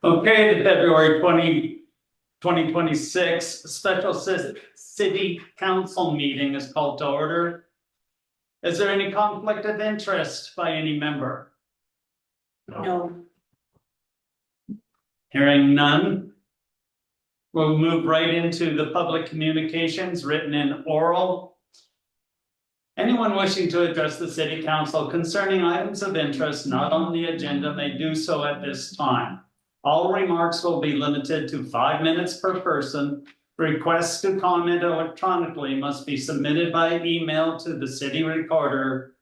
Okay, the February 2026 special city council meeting is called to order. Is there any conflict of interest by any member? No. Hearing none, we'll move right into the public communications, written and oral. Anyone wishing to address the city council concerning items of interest not on the agenda may do so at this time. All remarks will be limited to 5 minutes per person. Requests to comment electronically must be submitted by email to the city recorder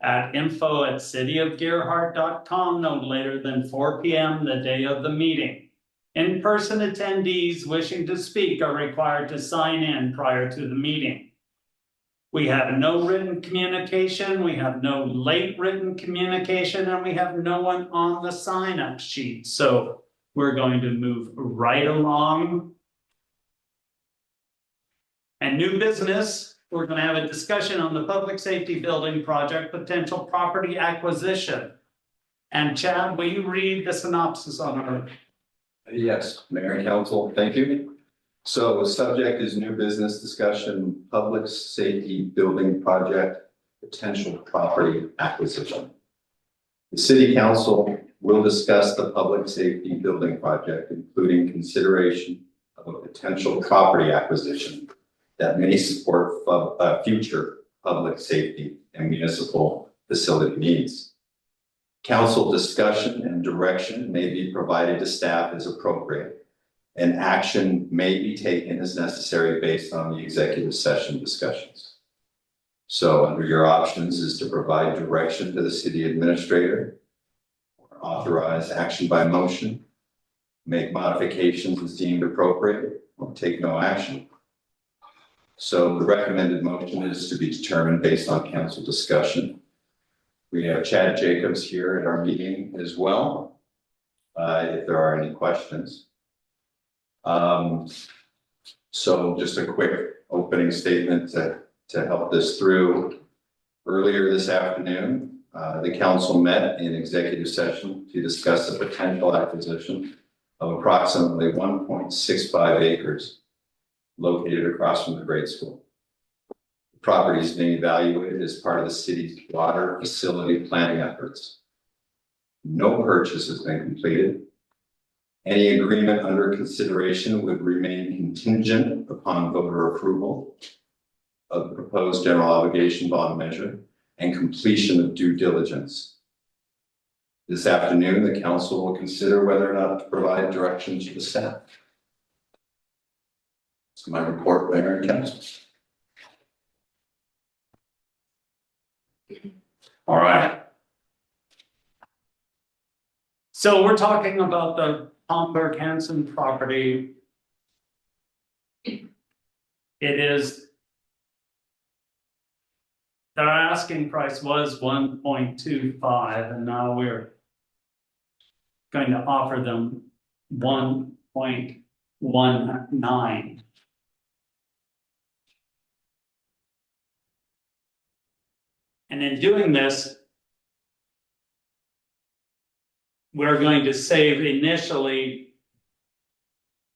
at info@cityofgerhart.com no later than 4 p.m. the day of the meeting. In-person attendees wishing to speak are required to sign in prior to the meeting. We have no written communication, we have no late written communication, and we have no one on the sign-up sheet. So we're going to move right along. And new business, we're going to have a discussion on the public safety building project, potential property acquisition. And Chad, will you read the synopsis on our? Yes, Mayor and Council, thank you. So the subject is new business discussion, public safety building project, potential property acquisition. The City Council will discuss the public safety building project, including consideration of a potential property acquisition that may support future public safety and municipal facility needs. Council discussion and direction may be provided to staff as appropriate, and action may be taken as necessary based on the executive session discussions. So under your options is to provide direction to the city administrator, or authorize action by motion, make modifications as deemed appropriate, or take no action. So the recommended motion is to be determined based on council discussion. We have Chad Jacobs here at our meeting as well, if there are any questions. So just a quick opening statement to help this through. Earlier this afternoon, the council met in executive session to discuss the potential acquisition of approximately 1.65 acres located across from the grade school. The property is being evaluated as part of the city's water facility planning efforts. No purchase has been completed. Any agreement under consideration would remain contingent upon voter approval of the proposed general obligation bond measure and completion of due diligence. This afternoon, the council will consider whether or not to provide direction to the staff. That's my report, Mayor and Council. All right. So we're talking about the Palmberg Hansen property. It is, their asking price was 1.25, and now we're going to offer them 1.19. And in doing this, we're going to save initially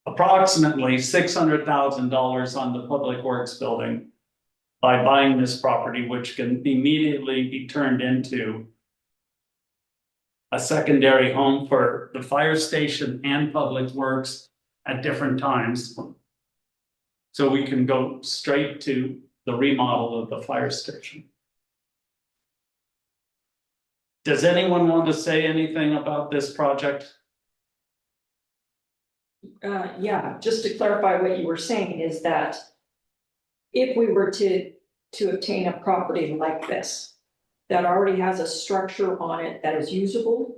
approximately $600,000 on the Public Works building by buying this property, which can immediately be turned into a secondary home for the fire station and Public Works at different times. So we can go straight to the remodel of the fire station. Does anyone want to say anything about this project? Yeah, just to clarify what you were saying is that if we were to obtain a property like this, that already has a structure on it that is usable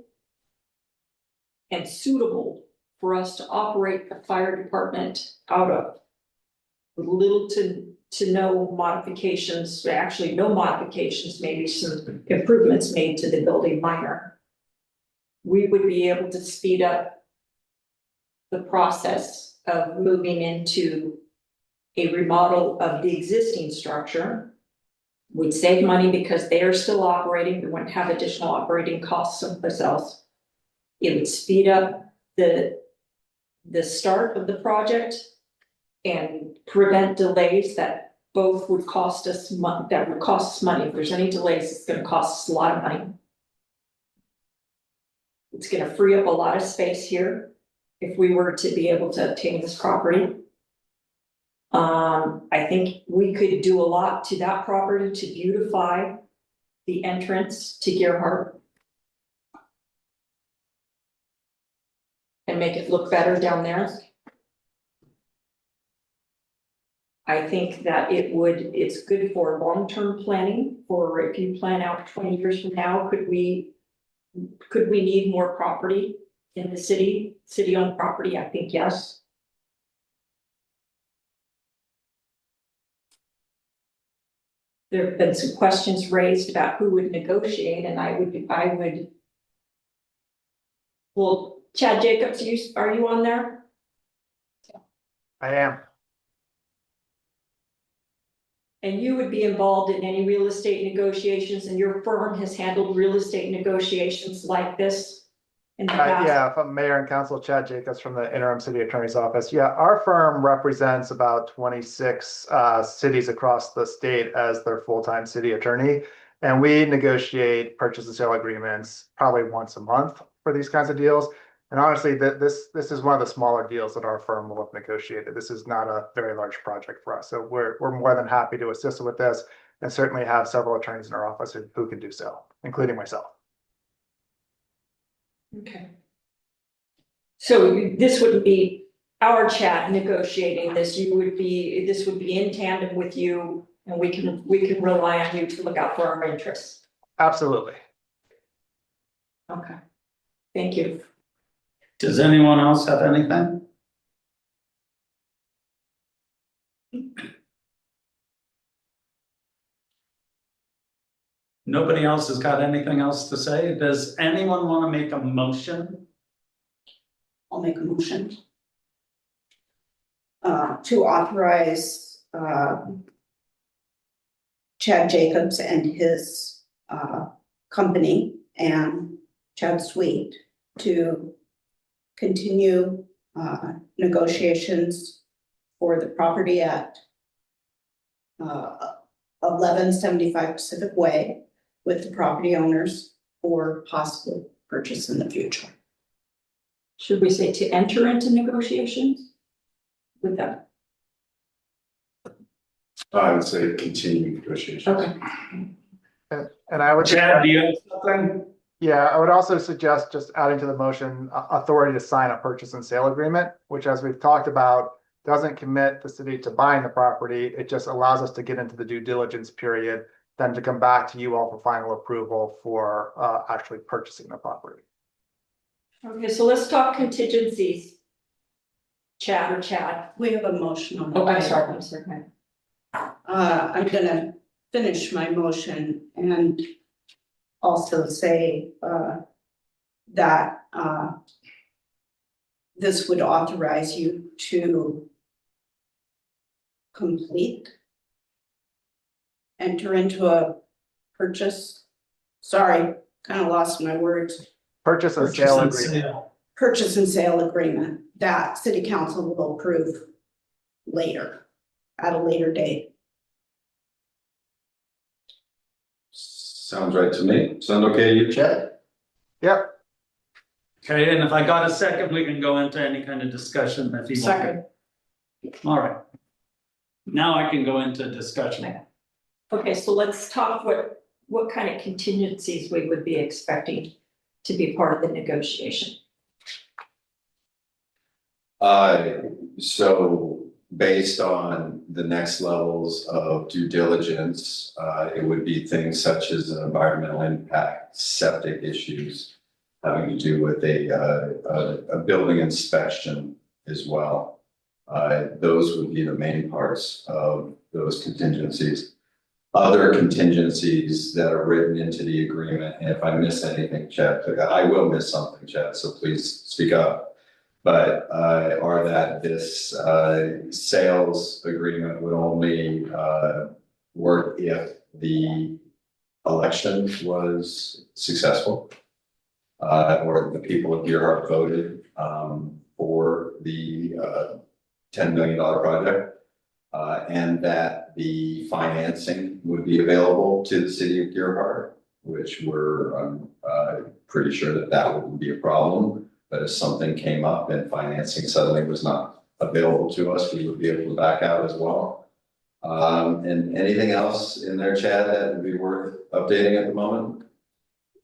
and suitable for us to operate the fire department out of, with little to no modifications, actually no modifications, maybe some improvements made to the building minor, we would be able to speed up the process of moving into a remodel of the existing structure We'd save money because they are still operating, we wouldn't have additional operating costs someplace else. It would speed up the start of the project and prevent delays that both would cost us that would cost us money. If there's any delays, it's gonna cost us a lot of money. It's gonna free up a lot of space here if we were to be able to obtain this property. I think we could do a lot to that property to beautify the entrance to Gerhardt and make it look better down there. I think that it's good for long-term planning, for if you plan out 20 years from now, could we need more property in the city-owned property? I think yes. There have been some questions raised about who would negotiate, and I would. Well, Chad Jacobs, are you on there? I am. And you would be involved in any real estate negotiations, and your firm has handled real estate negotiations like this in the past? Yeah, from Mayor and Council Chad Jacobs from the Interim City Attorney's Office. Yeah, our firm represents about 26 cities across the state as their full-time city attorney. And we negotiate purchase and sale agreements probably once a month for these kinds of deals. And honestly, this is one of the smaller deals that our firm will have negotiated. This is not a very large project for us. So we're more than happy to assist with this, and certainly have several attorneys in our office who can do so, including myself. Okay. So this wouldn't be our Chad negotiating this, this would be in tandem with you, and we can rely on you to look out for our interests. Absolutely. Okay, thank you. Does anyone else have anything? Nobody else has got anything else to say? Does anyone want to make a motion? I'll make a motion to authorize Chad Jacobs and his company and Chad Sweet to continue negotiations for the property at 1175 Pacific Way with the property owners for possible purchase in the future. Should we say to enter into negotiations with them? I would say continue negotiations. Okay. And I would. Chad, do you have something? Yeah, I would also suggest just adding to the motion authority to sign a purchase and sale agreement, which, as we've talked about, doesn't commit the city to buying the property. It just allows us to get into the due diligence period, then to come back to you all for final approval for actually purchasing the property. Okay, so let's talk contingencies. Chad. We have a motion on the Oh, I'm table. sorry. I'm gonna finish my motion and also say that this would authorize you to enter into a purchase. Sorry, kind of lost my words. Purchase and sale agreement. Purchase and sale agreement that city council will approve later, at a later date. Sounds right to me. Sound okay to you, Chad? Yep. Okay, and if I got a second, we can go into any kind of discussion if you want. Second. All right. Now I can go into discussion. Okay, so let's talk what kind of contingencies we would be expecting to be part of the negotiation. So based on the next levels of due diligence, it would be things such as environmental impact, septic issues, having to do with a building inspection as well. Those would be the main parts of those contingencies. Other contingencies that are written into the agreement, and if I miss anything, Chad, I will miss something, Chad, so please speak up. But are that this sales agreement would only work if the election was successful. Or the people of Deer voted, for the, $10 million project. And that the financing would be available to the city of Deer Park, which we're, pretty sure that that wouldn't be a problem. But if something came up and financing suddenly was not available to us, we would be able to back out as well. And anything else in there, Chad, that would be worth updating at the moment?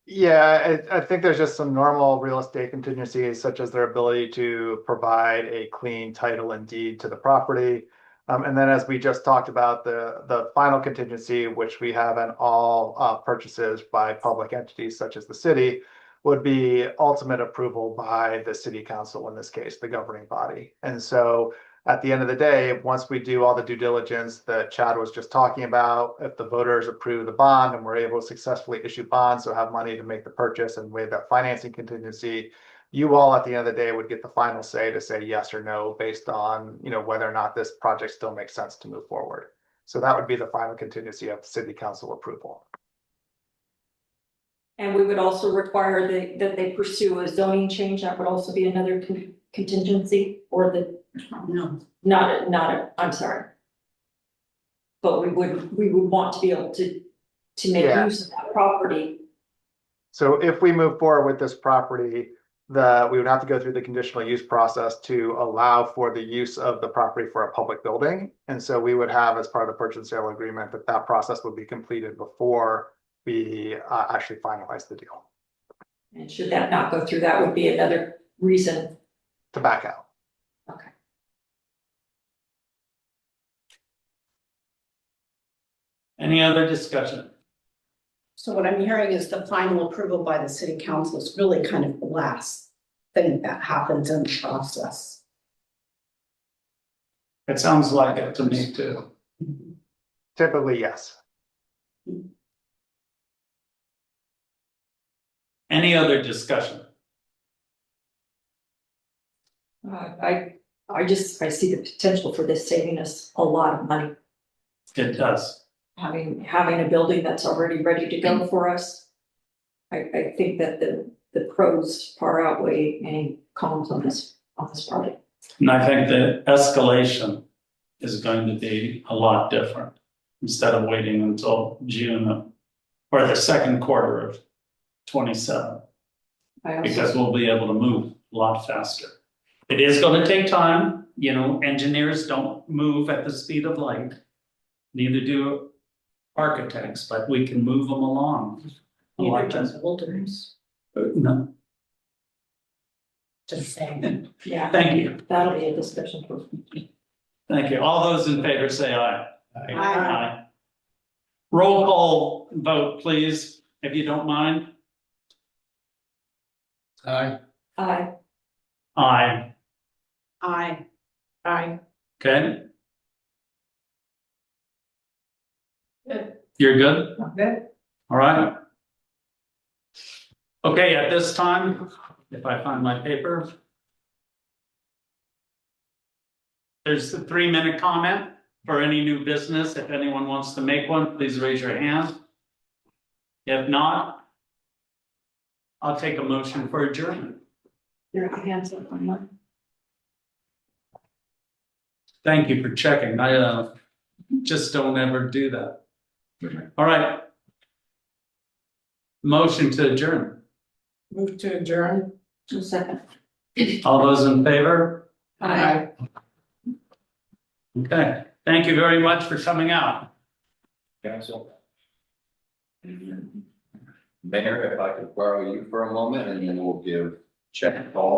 Yeah, I think there's just some normal real estate contingencies, such as their ability to provide a clean title and deed to the property. And then as we just talked about, the final contingency, which we have in all purchases by public entities such as the city, would be ultimate approval by the city council, in this case, the governing body. And so at the end of the day, once we do all the due diligence that Chad was just talking about, if the voters approve the bond and we're able to successfully issue bonds, so have money to make the purchase and waive that financing contingency, you all at the end of the day would get the final say to say yes or no based on, whether or not this project still makes sense to move forward. So that would be the final contingency of city council approval. And we would also require that they pursue a zoning change. That would also be another contingency, or I'm sorry. But we would want to be able to make Yeah. use of that property. So if we move forward with this property, we would have to go through the conditional use process to allow for the use of the property for a public building. And so we would have, as part of the purchase and sale agreement, that process would be completed before we actually finalize the deal. And should that not go through, that would be another reason. To back out. Okay. Any other discussion? So what I'm hearing is the final approval by the city council is really kind of the last thing that happens in the process. It sounds like it to me too. Typically, yes. Any other discussion? I see the potential for this saving us a lot of money. It does. Having a building that's already ready to go for us. I think that the pros far outweigh any cons on this project. And I think the escalation is going to be a lot different, instead of waiting until June or the second quarter of 27, because we'll be able to move a lot faster. It is going to take time, engineers don't move at the speed of light, neither do architects, but we can move them along. Neither does builders, No, just saying. Yeah, thank you, that'll be a discussion for. thank you. All those in favor say aye. Aye. Roll call vote, please, if you don't mind. Aye. Aye. Aye. Aye. Okay, Good. you're good? Good. All right. Okay, at this time, if I find my paper. There's the 3-minute comment for any new business. If anyone wants to make one, please raise your hand. If not, I'll take a motion for adjournment. Your hands up on that. Thank you for checking. I just don't ever do that. All right. Motion to adjourn. Move to adjourn. 2 seconds. All those in favor? Aye. Okay, thank you very much for coming out. Council. Mayor, if I could borrow you for a moment, and then we'll give Chet a call.